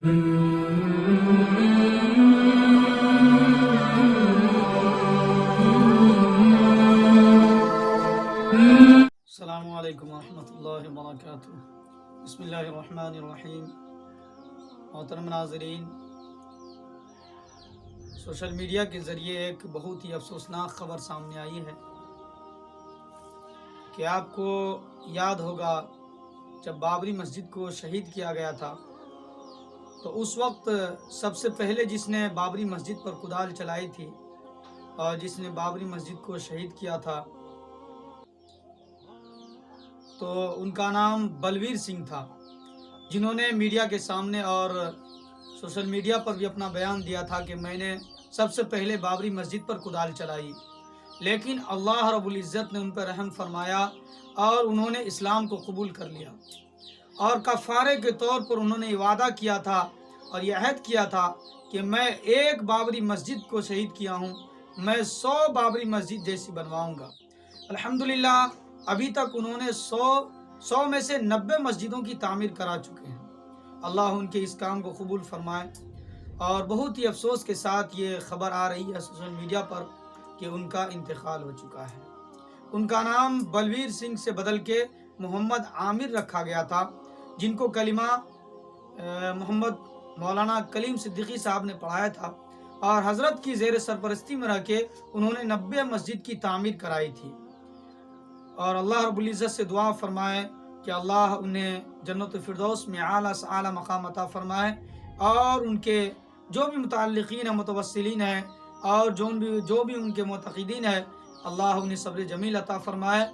السلام علیکم ورحمۃ اللہ وبرکاتہ۔ بسم اللہ الرحمن الرحیم۔ محترم ناظرین، سوشل میڈیا کے ذریعے ایک بہت ہی افسوسناک خبر سامنے آئی ہے کہ آپ کو یاد ہوگا جب بابری مسجد کو شہید کیا گیا تھا تو اس وقت سب سے پہلے جس نے بابری مسجد پر کدال چلائی تھی اور جس نے بابری مسجد کو شہید کیا تھا تو ان کا نام بلویر سنگھ تھا، جنہوں نے میڈیا کے سامنے اور سوشل میڈیا پر بھی اپنا بیان دیا تھا کہ میں نے سب سے پہلے بابری مسجد پر کدال چلائی، لیکن اللہ رب العزت نے ان پر رحم فرمایا اور انہوں نے اسلام کو قبول کر لیا، اور کفارے کے طور پر انہوں نے وعدہ کیا تھا اور یہ عہد کیا تھا کہ میں ایک بابری مسجد کو شہید کیا ہوں، میں 100 بابری مسجد جیسی بنواؤں گا۔ الحمدللہ ابھی تک انہوں نے 100 میں سے 90 مسجدوں کی تعمیر کرا چکے ہیں۔ اللہ ان کے اس کام کو قبول فرمائے۔ اور بہت ہی افسوس کے ساتھ یہ خبر آ رہی ہے سوشل میڈیا پر کہ ان کا انتقال ہو چکا ہے۔ ان کا نام بلویر سنگھ سے بدل کے محمد عامر رکھا گیا تھا، جن کو کلمہ محمد مولانا کلیم صدیقی صاحب نے پڑھایا تھا، اور حضرت کی زیر سرپرستی میں رہ کے انہوں نے 90 مسجد کی تعمیر کرائی تھی۔ اور اللہ رب العزت سے دعا فرمائے کہ اللہ انہیں جنت الفردوس میں اعلیٰ سے اعلیٰ مقام عطا فرمائے، اور ان کے جو بھی متعلقین ہیں، متوسلین ہیں، اور جو بھی ان کے معتقدین ہیں، اللہ انہیں صبر جمیل عطا فرمائے۔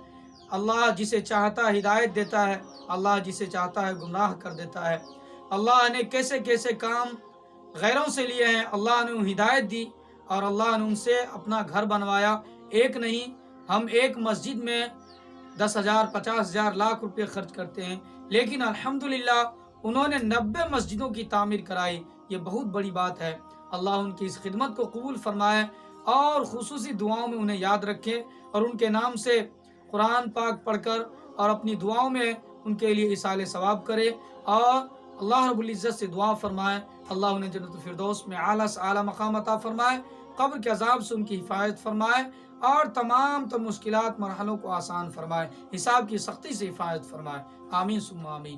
اللہ جسے چاہتا ہے ہدایت دیتا ہے، اللہ جسے چاہتا ہے گمراہ کر دیتا ہے۔ اللہ نے کیسے کیسے کام غیروں سے لیے ہیں، اللہ نے انہیں ہدایت دی اور اللہ نے ان سے اپنا گھر بنوایا۔ ایک نہیں، ہم ایک مسجد میں 10,000 50,000 لاکھ روپے خرچ کرتے ہیں، لیکن الحمدللہ انہوں نے 90 مسجدوں کی تعمیر کرائی۔ یہ بہت بڑی بات ہے۔ اللہ ان کی اس خدمت کو قبول فرمائے اور خصوصی دعاؤں میں انہیں یاد رکھے، اور ان کے نام سے قرآن پاک پڑھ کر اور اپنی دعاؤں میں ان کے لیے ایصال ثواب کرے، اور اللہ رب العزت سے دعا فرمائے اللہ انہیں جنت الفردوس میں اعلیٰ سے اعلیٰ مقام عطا فرمائے، قبر کے عذاب سے ان کی حفاظت فرمائے، اور تمام مشکلات مرحلوں کو آسان فرمائے، حساب کی سختی سے حفاظت فرمائے۔ آمین ثم آمین۔